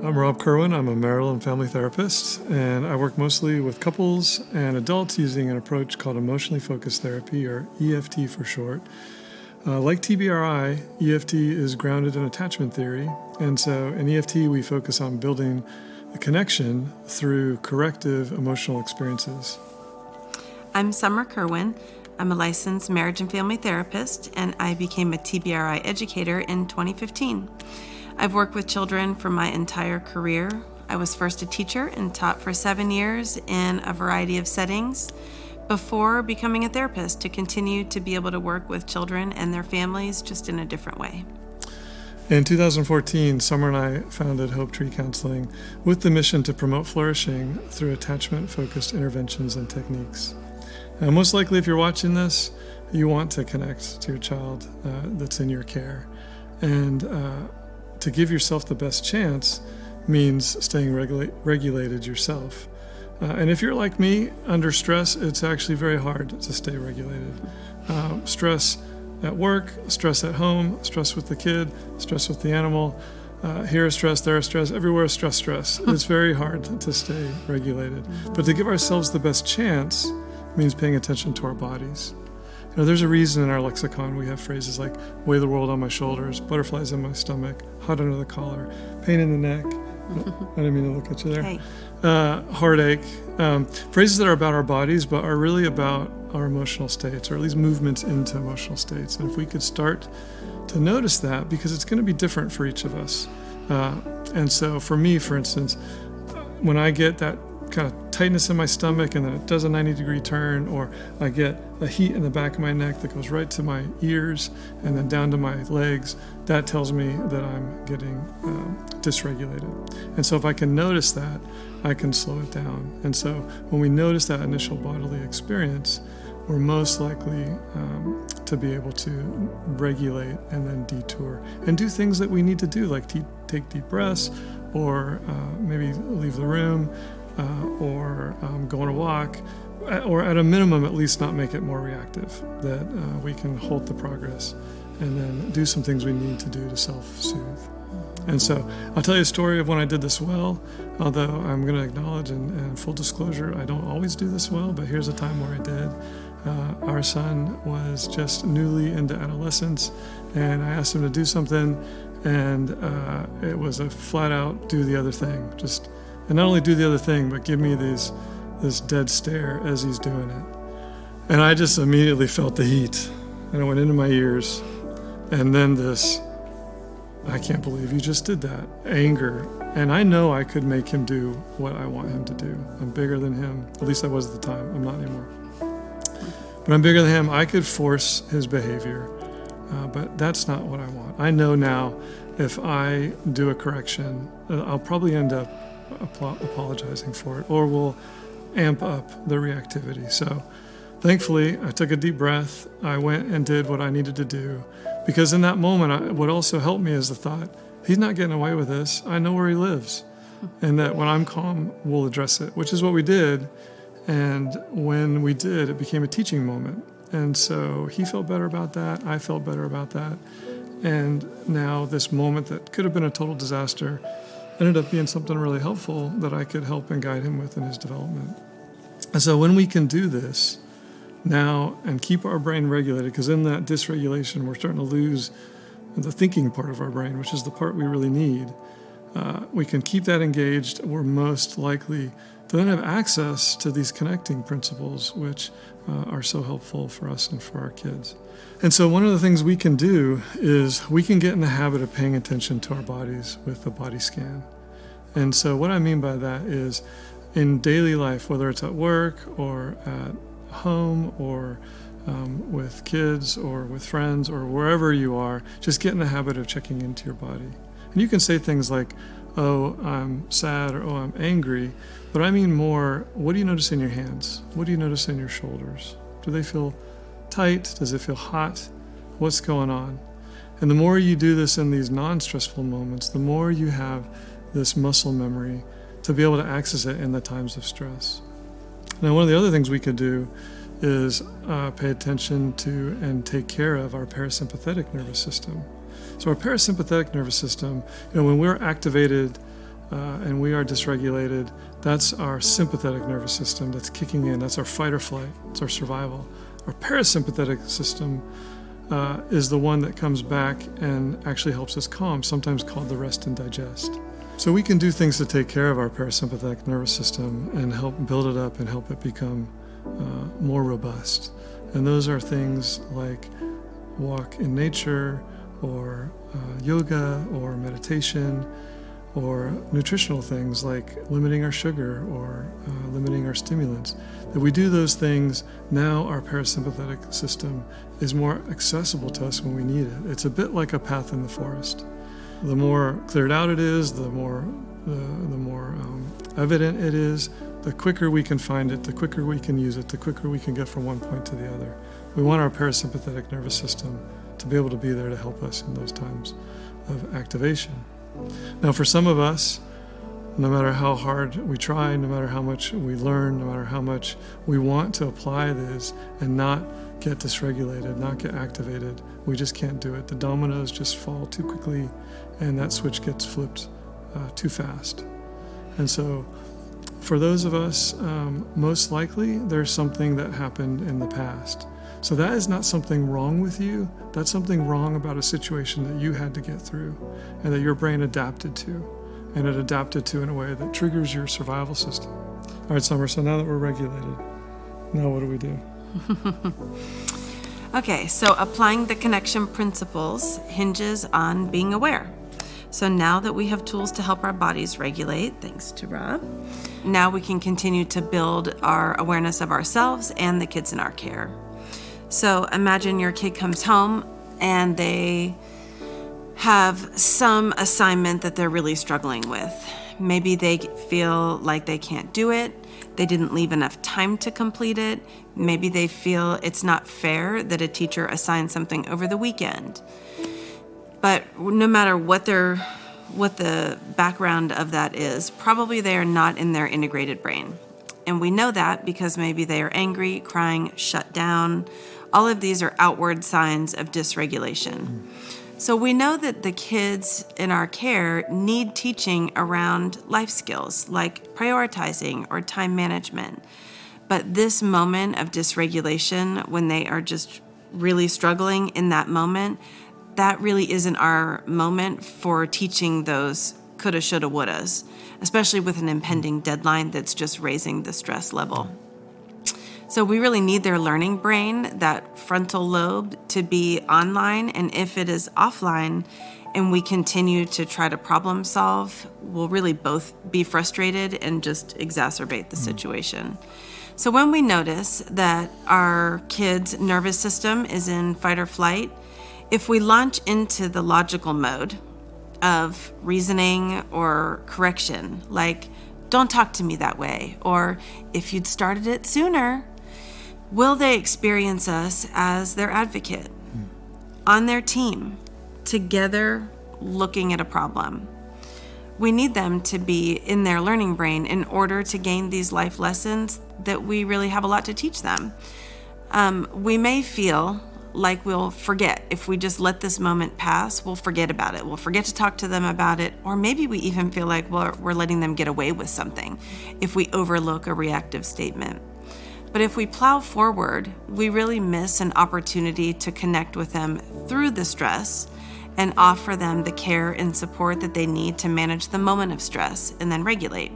I'm Rob Curwen. I'm a marital and family therapist, and I work mostly with couples and adults using an approach called emotionally focused therapy, or EFT for short. Like TBRI, EFT is grounded in attachment theory, and so in EFT we focus on building a connection through corrective emotional experiences. I'm Summer Curwen. I'm a licensed marriage and family therapist, and I became a TBRI educator in 2015. I've worked with children for my entire career. I was first a teacher and taught for 7 years in a variety of settings before becoming a therapist to continue to be able to work with children and their families just in a different way. In 2014, Summer and I founded Hope Tree Counseling with the mission to promote flourishing through attachment-focused interventions and techniques. Now, most likely, if you're watching this, you want to connect to your child that's in your care. And to give yourself the best chance means staying regulated yourself. And if you're like me, under stress, it's actually very hard to stay regulated. Stress at work, stress at home, stress with the kid, stress with the animal, here is stress, there is stress, everywhere is stress. It's very hard to stay regulated. But to give ourselves the best chance means paying attention to our bodies. You know, there's a reason in our lexicon we have phrases like weigh the world on my shoulders, butterflies in my stomach, hot under the collar, pain in the neck. I didn't mean to look at you there. Hey. Heartache. Phrases that are about our bodies, but are really about our emotional states, or at least movements into emotional states. And if we could start to notice that, because it's going to be different for each of us. And so for me, for instance, when I get that kind of tightness in my stomach and then it does a 90-degree turn, or I get a heat in the back of my neck that goes right to my ears and then down to my legs, that tells me that I'm getting dysregulated. And so if I can notice that, I can slow it down. And so when we notice that initial bodily experience, we're most likely to be able to regulate and then detour and do things that we need to do, like take deep breaths, or maybe leave the room, or go on a walk, or at a minimum at least not make it more reactive, that we can halt the progress and then do some things we need to do to self-soothe. And so I'll tell you a story of when I did this well, although I'm going to acknowledge, and full disclosure, I don't always do this well, but here's a time where I did. Our son was just newly into adolescence, and I asked him to do something, and it was a flat-out do the other thing. And not only do the other thing, but give me this dead stare as he's doing it. And I just immediately felt the heat, and it went into my ears. And then this, I can't believe you just did that, anger. And I know I could make him do what I want him to do. I'm bigger than him. At least I was at the time. I'm not anymore. But I'm bigger than him. I could force his behavior, but that's not what I want. I know now if I do a correction, I'll probably end up apologizing for it, or will amp up the reactivity. So thankfully, I took a deep breath. I went and did what I needed to do, because in that moment, what also helped me is the thought, he's not getting away with this. I know where he lives, and that when I'm calm, we'll address it, which is what we did. And when we did, it became a teaching moment. And so he felt better about that. I felt better about that. And now this moment that could have been a total disaster ended up being something really helpful that I could help and guide him with in his development. And so when we can do this now and keep our brain regulated, because in that dysregulation, we're starting to lose the thinking part of our brain, which is the part we really need. We can keep that engaged. We're most likely to then have access to these connecting principles, which are so helpful for us and for our kids. And so one of the things we can do is we can get in the habit of paying attention to our bodies with a body scan. And so what I mean by that is in daily life, whether it's at work or at home or with kids or with friends or wherever you are, just get in the habit of checking into your body. And you can say things like, oh, I'm sad, or oh, I'm angry, but I mean more, what do you notice in your hands? What do you notice in your shoulders? Do they feel tight? Does it feel hot? What's going on? And the more you do this in these non-stressful moments, the more you have this muscle memory to be able to access it in the times of stress. Now, one of the other things we could do is pay attention to and take care of our parasympathetic nervous system. So our parasympathetic nervous system, when we're activated and we are dysregulated, that's our sympathetic nervous system that's kicking in. That's our fight or flight. It's our survival. Our parasympathetic system is the one that comes back and actually helps us calm, sometimes called the rest and digest. So we can do things to take care of our parasympathetic nervous system and help build it up and help it become more robust. And those are things like walk in nature, or yoga, or meditation, or nutritional things like limiting our sugar or limiting our stimulants. That we do those things, now our parasympathetic system is more accessible to us when we need it. It's a bit like a path in the forest. The more cleared out it is, the more evident it is, the quicker we can find it, the quicker we can use it, the quicker we can get from one point to the other. We want our parasympathetic nervous system to be able to be there to help us in those times of activation. Now, for some of us, no matter how hard we try, no matter how much we learn, no matter how much we want to apply this and not get dysregulated, not get activated, we just can't do it. The dominoes just fall too quickly, and that switch gets flipped too fast. And so for those of us, most likely there's something that happened in the past. So that is not something wrong with you. That's something wrong about a situation that you had to get through and that your brain adapted to. And it adapted to in a way that triggers your survival system. All right, Summer, so now that we're regulated, now what do we do? Okay, so applying the connection principles hinges on being aware. So now that we have tools to help our bodies regulate, thanks to Rob, now we can continue to build our awareness of ourselves and the kids in our care. So imagine your kid comes home and they have some assignment that they're really struggling with. Maybe they feel like they can't do it. They didn't leave enough time to complete it. Maybe they feel it's not fair that a teacher assigned something over the weekend. But no matter what the background of that is, probably they are not in their integrated brain. And we know that because maybe they are angry, crying, shut down. All of these are outward signs of dysregulation. So we know that the kids in our care need teaching around life skills like prioritizing or time management. But this moment of dysregulation, when they are just really struggling in that moment, that really isn't our moment for teaching those coulda, shoulda, wouldas, especially with an impending deadline that's just raising the stress level. So we really need their learning brain, that frontal lobe, to be online. And if it is offline and we continue to try to problem solve, we'll really both be frustrated and just exacerbate the situation. So when we notice that our kid's nervous system is in fight or flight, if we launch into the logical mode of reasoning or correction, like, don't talk to me that way, or if you'd started it sooner, will they experience us as their advocate, on their team, together looking at a problem? We need them to be in their learning brain in order to gain these life lessons that we really have a lot to teach them. We may feel like we'll forget. If we just let this moment pass, we'll forget about it. We'll forget to talk to them about it. Or maybe we even feel like we're letting them get away with something if we overlook a reactive statement. But if we plow forward, we really miss an opportunity to connect with them through the stress and offer them the care and support that they need to manage the moment of stress and then regulate.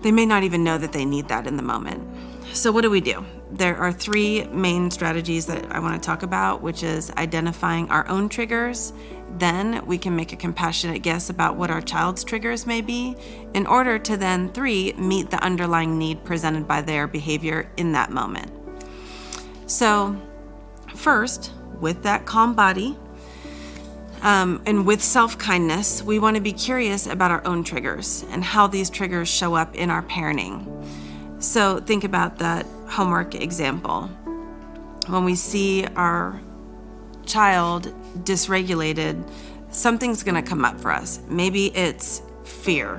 They may not even know that they need that in the moment. So what do? There are three main strategies that I want to talk about, which is identifying our own triggers. Then we can make a compassionate guess about what our child's triggers may be in order to then, 3, meet the underlying need presented by their behavior in that moment. So first, with that calm body, and with self-kindness, we want to be curious about our own triggers and how these triggers show up in our parenting. So think about that homework example. When we see our child dysregulated, something's going to come up for us. Maybe it's fear.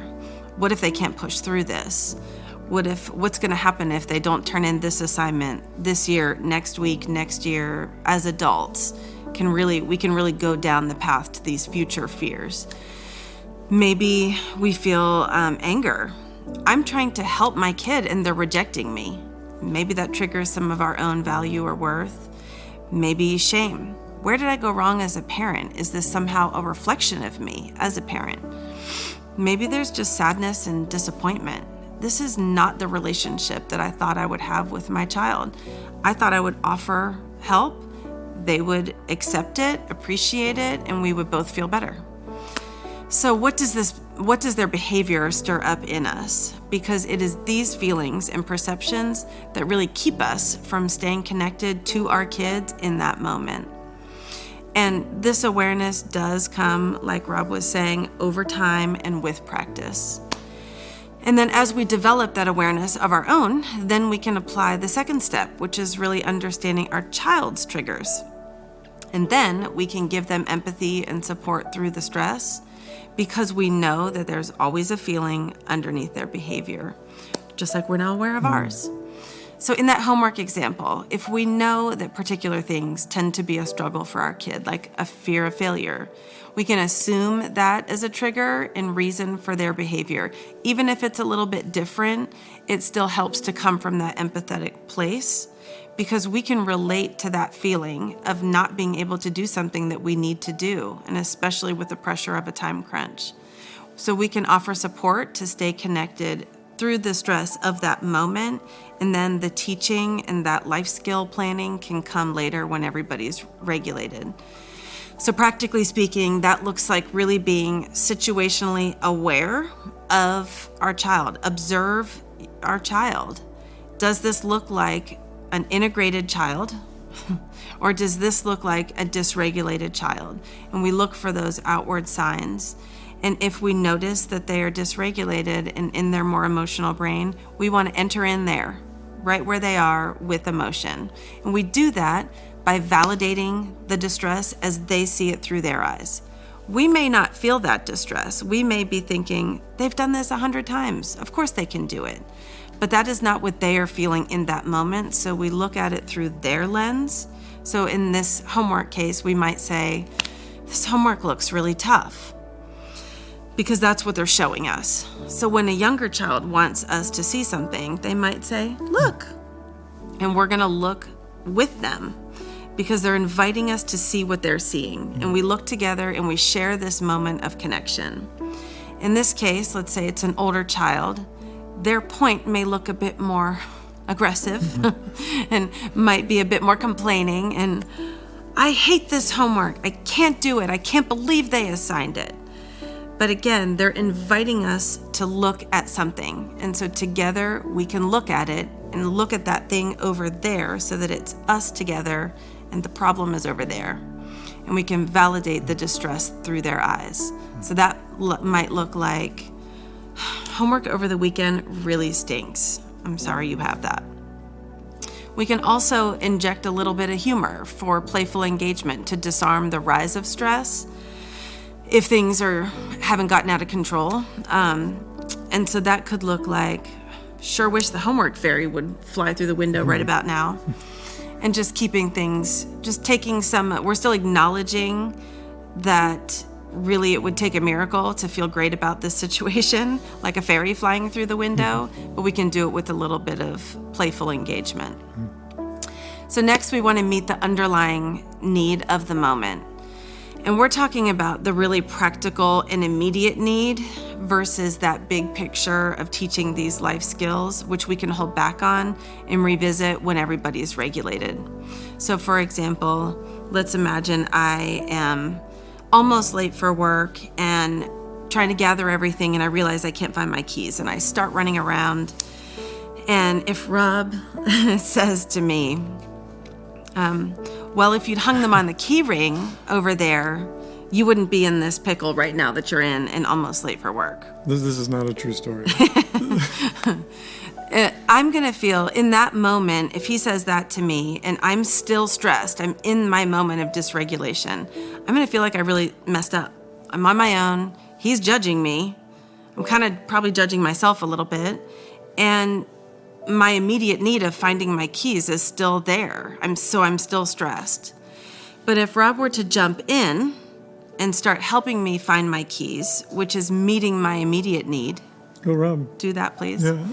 What if they can't push through this? What's going to happen if they don't turn in this assignment this year, next week, next year? As adults, we can really go down the path to these future fears. Maybe we feel anger. I'm trying to help my kid and they're rejecting me. Maybe that triggers some of our own value or worth. Maybe shame. Where did I go wrong as a parent? Is this somehow a reflection of me as a parent? Maybe there's just sadness and disappointment. This is not the relationship that I thought I would have with my child. I thought I would offer help, they would accept it, appreciate it, and we would both feel better. So what does their behavior stir up in us? Because it is these feelings and perceptions that really keep us from staying connected to our kids in that moment. And this awareness does come, like Rob was saying, over time and with practice. And then as we develop that awareness of our own, then we can apply the second step, which is really understanding our child's triggers. And then we can give them empathy and support through the stress, because we know that there's always a feeling underneath their behavior, just like we're now aware of ours. So in that homework example, if we know that particular things tend to be a struggle for our kid, like a fear of failure, we can assume that as a trigger and reason for their behavior. Even if it's a little bit different, it still helps to come from that empathetic place, because we can relate to that feeling of not being able to do something that we need to do, and especially with the pressure of a time crunch. So we can offer support to stay connected through the stress of that moment, and then the teaching and that life skill planning can come later when everybody's regulated. So practically speaking, that looks like really being situationally aware of our child. Observe our child. Does this look like an integrated child, or does this look like a dysregulated child? And we look for those outward signs. And if we notice that they are dysregulated and in their more emotional brain, we want to enter in there, right where they are with emotion. And we do that by validating the distress as they see it through their eyes. We may not feel that distress. We may be thinking, they've done this 100 times. Of course they can do it. But that is not what they are feeling in that moment. So we look at it through their lens. So in this homework case, we might say, this homework looks really tough, because that's what they're showing us. So when a younger child wants us to see something, they might say, look, and we're gonna look with them, because they're inviting us to see what they're seeing. And we look together and we share this moment of connection. In this case, let's say it's an older child. Their point may look a bit more aggressive and might be a bit more complaining. And I hate this homework. I can't do it. I can't believe they assigned it. But again, they're inviting us to look at something. And so together we can look at it and look at that thing over there, so that it's us together and the problem is over there. And we can validate the distress through their eyes. So that might look like, homework over the weekend really stinks. I'm sorry you have that. We can also inject a little bit of humor for playful engagement to disarm the rise of stress if things haven't gotten out of control. And so that could look like, sure wish the homework fairy would fly through the window right about now. And just keeping things, just taking some, we're still acknowledging that really it would take a miracle to feel great about this situation, like a fairy flying through the window, but we can do it with a little bit of playful engagement. So next we want to meet the underlying need of the moment. And we're talking about the really practical and immediate need versus that big picture of teaching these life skills, which we can hold back on and revisit when everybody's regulated. So for example, let's imagine I am almost late for work and trying to gather everything, and I realize I can't find my keys, and I start running around. And if Rob says to me, well, if you'd hung them on the key ring over there, you wouldn't be in this pickle right now that you're in and almost late for work. This is not a true story. I'm going to feel in that moment, if he says that to me and I'm still stressed, I'm in my moment of dysregulation, I'm going to feel like I really messed up. I'm on my own. He's judging me. I'm kind of probably judging myself a little bit. And my immediate need of finding my keys is still there. I'm still stressed. But if Rob were to jump in and start helping me find my keys, which is meeting my immediate need. Go, Rob. Do that, please. Yeah.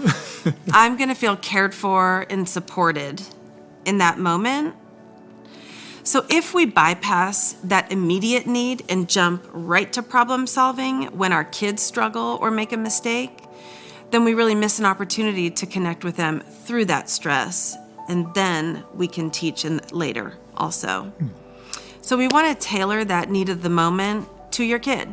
I'm going to feel cared for and supported in that moment. So if we bypass that immediate need and jump right to problem solving when our kids struggle or make a mistake, then we really miss an opportunity to connect with them through that stress. And then we can teach later also. So we want to tailor that need of the moment to your kid.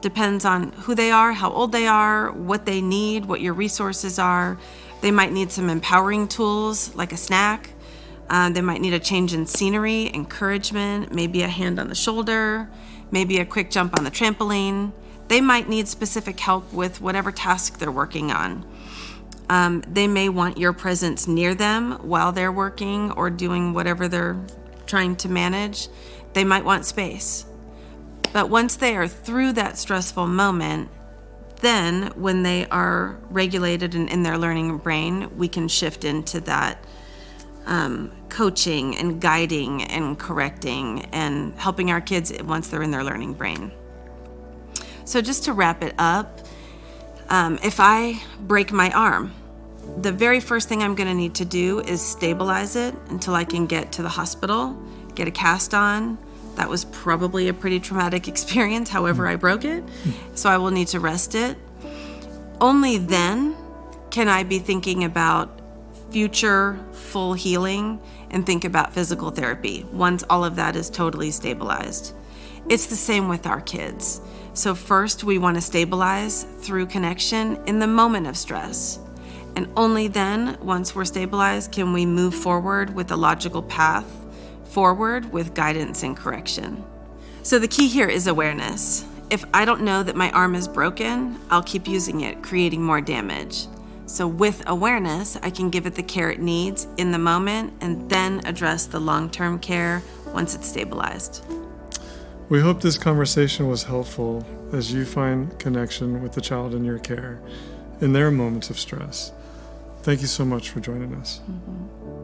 Depends on who they are, how old they are, what they need, what your resources are. They might need some empowering tools like a snack. They might need a change in scenery, encouragement, maybe a hand on the shoulder, maybe a quick jump on the trampoline. They might need specific help with whatever task they're working on. They may want your presence near them while they're working or doing whatever they're trying to manage. They might want space. But once they are through that stressful moment, then when they are regulated and in their learning brain, we can shift into that coaching and guiding and correcting and helping our kids once they're in their learning brain. So just to wrap it up, if I break my arm, the very first thing I'm going to need to do is stabilize it until I can get to the hospital, get a cast on. That was probably a pretty traumatic experience, however I broke it. So I will need to rest it. Only then can I be thinking about future full healing and think about physical therapy once all of that is totally stabilized. It's the same with our kids. So first we want to stabilize through connection in the moment of stress. And only then, once we're stabilized, can we move forward with a logical path forward with guidance and correction. So the key here is awareness. If I don't know that my arm is broken, I'll keep using it, creating more damage. So with awareness, I can give it the care it needs in the moment and then address the long-term care once it's stabilized. We hope this conversation was helpful as you find connection with the child in your care in their moments of stress. Thank you so much for joining us. Mm-hmm.